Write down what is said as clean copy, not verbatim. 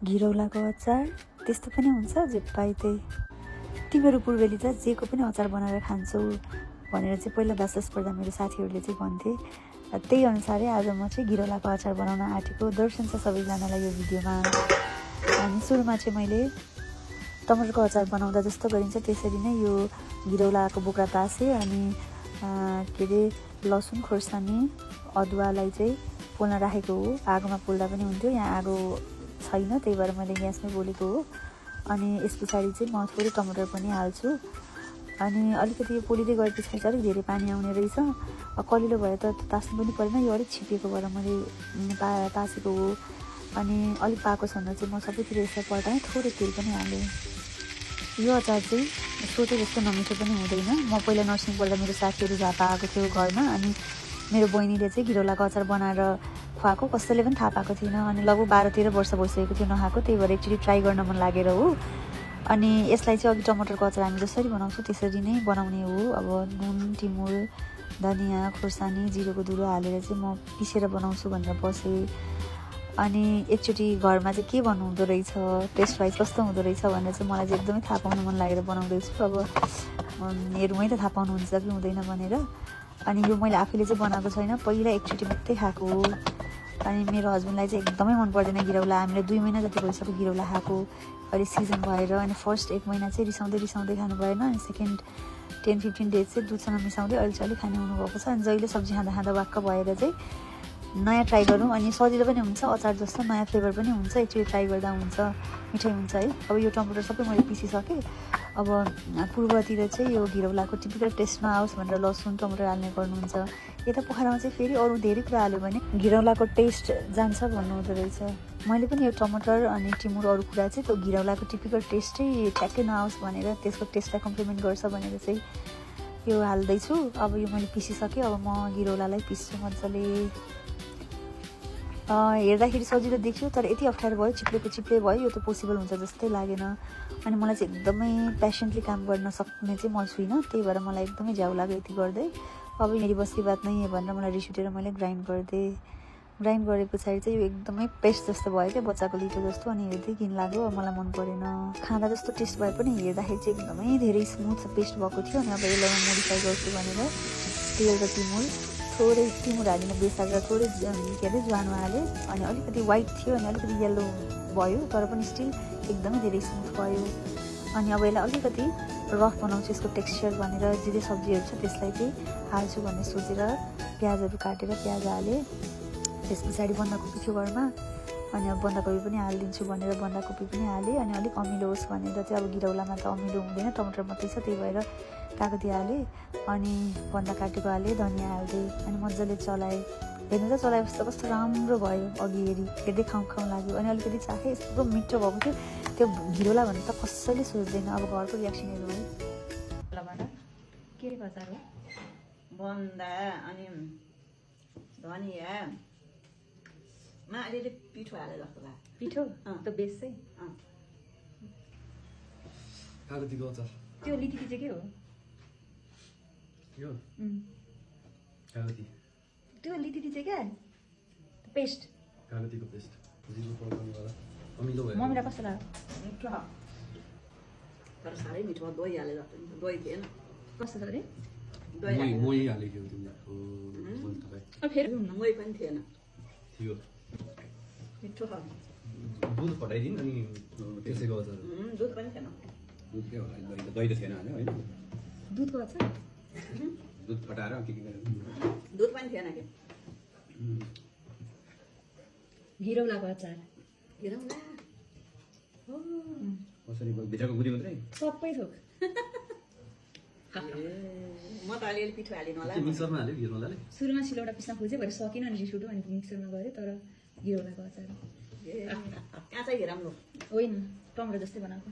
घिरौलाको अचार त्यस्तो पनि हुन्छ जे पाए त्यही। तिमीहरू पूर्वेली त जेको पनि अचार बनाएर खान्छौ भनेर चाहिँ पहिला बासस पर्दा मेरो साथीहरूले चाहिँ भन्थे। त्यही अनुसारै आज म चाहिँ घिरौलाको अचार बनाउन आँटेको। दर्शन छ सबैजनालाई यो भिडियोमा। अनि सुरुमा चाहिँ मैले टमाटरको अचार बनाउँदा जस्तो गरिन्छ त्यसरी नै यो घिरौलाको बोक्रा तासेँ। अनि के अरे लसुन खोर्सानी अदुवालाई चाहिँ पोल्न राखेको हो। आगोमा पोल्दा पनि हुन्थ्यो, यहाँ आगो छैन त्यही भएर मैले ग्यासमै पोलेको हो। अनि यस पछाडि चाहिँ म थोरै टमाटर पनि हाल्छु। अनि अलिकति यो पोलिँदै गए पछाडि चाहिँ अलिक धेरै पानी आउने रहेछ। कलिलो भए त तास्नु पनि परेन, यो अलिक छिपेको भएर मैले तासेको हो। अनि अलिक पाएको छ भने चाहिँ म सबैतिर यसलाई पल्टाएँ, थोरै तेल पनि हालेँ। यो अचार चाहिँ सोचे जस्तो नमिठो पनि हुँदैन। म पहिला नर्सिङ पढ्दा मेरो साथीहरू झापा आएको थियो घरमा। अनि मेरो बहिनीले चाहिँ घिरौलाको अचार बनाएर खुवाएको, कसैले पनि थाहा पाएको थिएन। अनि लगभग 12-13 वर्ष भइसकेको थियो नखाएको, त्यही भएर एकचोटि ट्राई गर्न मन लागेर हो। अनि यसलाई चाहिँ अघि टमाटरको अचार हामी जसरी बनाउँछौँ त्यसरी नै बनाउने हो। अब नुन, टिमुर, धनियाँ, खोर्सानी, जिरोको धुलो हालेर चाहिँ म पिसेर बनाउँछु भनेर बसेँ। अनि एकचोटि घरमा चाहिँ के भन्नुहुँदो रहेछ, टेस्ट वाइज कस्तो हुँदो रहेछ भनेर चाहिँ मलाई चाहिँ एकदमै थाहा पाउनु मन लागेर बनाउँदैछु। अब हेरौँ त थाहा पाउनुहुन्छ कि हुँदैन भनेर। अनि यो मैले आफैले चाहिँ बनाएको छैन, पहिला एकचोटि मात्रै खाएको हो। अनि मेरो हस्बेन्डलाई चाहिँ एकदमै मन पर्दैन घिरौला। हामीले 2 महिना जति भइसक्यो घिरौला खाएको, अहिले सिजन भएर। अनि फर्स्ट 1 महिना चाहिँ रिसाउँदै खानु भएन। अनि सेकेन्ड 10-15 डेज चाहिँ दुधसँग मिसाउँदै अहिले चाहिँ अलिक खाने हुनुभएको छ। अनि जहिले सब्जी खाँदा वाक्क भएर चाहिँ नयाँ ट्राई गरौँ। अनि सजिलो पनि हुन्छ, अचार जस्तो नयाँ फ्लेभर पनि हुन्छ, एकचोटि ट्राई गर्दा हुन्छ, मिठै हुन्छ है। अब यो टमाटर सबै मैले पिसिसकेँ। अब पूर्वतिर चाहिँ यो घिरौलाको टिपिकल टेस्ट नआओस् भनेर लसुन टमाटर हाल्ने गर्नुहुन्छ। यता पोखरामा चाहिँ फेरि अरू धेरै कुरा हाल्यो भने घिरौलाको टेस्ट जान्छ भन्नुहुँदो रहेछ। मैले पनि यो टमाटर अनि टिमुर अरू कुरा चाहिँ त्यो घिरौलाको टिपिकल टेस्टै ठ्याक्कै नआओस् भनेर, त्यसको टेस्टलाई कम्प्लिमेन्ट गर्छ भनेर चाहिँ यो हाल्दैछु। अब यो मैले पिसिसकेँ, अब म घिरौलालाई पिस्छु मजाले। हेर्दाखेरि सजिलो देख्यो तर यति अप्ठ्यारो भयो, चिप्ले भयो। यो त पोसिबल हुन्छ जस्तै लागेन। अनि मलाई चाहिँ एकदमै पेसेन्टली काम गर्न सक्ने चाहिँ म छुइनँ, त्यही भएर मलाई एकदमै झ्याउ लाग्यो यति गर्दै। अब मेरी बस की बात नहीं है भनेर मलाई रिस उठेर मैले ग्राइन्ड गरिदिएँ। ग्राइन्ड गरे पछाडि चाहिँ यो एकदमै पेस्ट जस्तो भयो क्या, बच्चाको लिटो जस्तो। अनि हेर्दै घिन लाग्यो, अब मलाई मन परेन। खाँदा जस्तो टेस्ट भए पनि हेर्दाखेरि चाहिँ एकदमै धेरै स्मुथ पेस्ट भएको थियो। अनि अब यसलाई म मोडिफाई गर्छु भनेर तेल र थोरै टिमुर हालिन बेसारेर थोरै के अरे ज्वानो हालेँ। अनि अलिकति व्हाइट थियो अनि अलिकति येल्लो भयो, तर पनि स्टिल एकदमै धेरै स्मुथ भयो। अनि अब यसलाई अलिकति रफ बनाउँछु यसको टेक्स्चर भनेर जे सब्जीहरू छ त्यसलाई चाहिँ हाल्छु भन्ने सोचेर प्याजहरू काटेर प्याज हालेँ। त्यस पछाडि बन्दाकोपी थियो घरमा, अनि अब बन्दाकोपी पनि हालिदिन्छु भनेर बन्दाकोपी पनि हालेँ। अनि अलिक अमिलो होस् भनेर चाहिँ अब घिरौलामा त अमिलो हुँदैन, टमाटर मात्रै छ, त्यही भएर कागती हालेँ। अनि बन्दा काटेको हालेँ, धनियाँ हालिदिएँ। अनि मजाले चलाएँ। हेर्नु त चलाएपछि त कस्तो राम्रो भयो, अघि हेर्दै खाउँ लाग्यो। अनि अलिकति चाखेँ, यस्तो मिठो भएको थियो। त्यो घिरौला भने त कसैले सोच्दैन। अब घरको रियाक्सनहरू है के अरे अचार हो, बन्दा अनि धनियाँमा अलिअलि पिठो हाले जस्तो लाग्यो। पिठो त्यो बेस चाहिँ कागतीको अचार। त्यो लिटिटी चाहिँ के हो? यो कागती, त्यो लिटिटी चाहिँ क्या पेस्ट, कागतीको पेस्ट। जिरो पाउडरवाला अमिलो भयो। मम्मीलाई कस्तो लाग्यो? मिठो तर साह्रै मिठो, दही हाले जस्तो। दही थिएन। कस्तो छ अरे? दही मोही हालेको तिमीको फेरि मोही पनि थिएन, थियो। मिठो छ। दुध फटाइदिनु अनि त्यसैको अचार। दुध पनि थिएन। दुध के होला, दही त थिएन होइन? दुधको अचार, दुध फटाएर के दुध पनि थिएन कि घिरौलाको अचार घिरौला हो। कसरी भित्रको गुदी मात्रै सबै थोक। म त अलिअलि पिठो हालिनु होला। मिक्सरमा हाल्यो घिरौलाले। सुरुमा सिलौटा पिस्न खोजेँ भरे सकिनँ अनि रिस उठ्यो अनि मिक्सरमा गरेँ, तर घिरौलाको अचार कहाँ चाहिँ घिराम्रो होइन, टमाटर जस्तै बनाएको।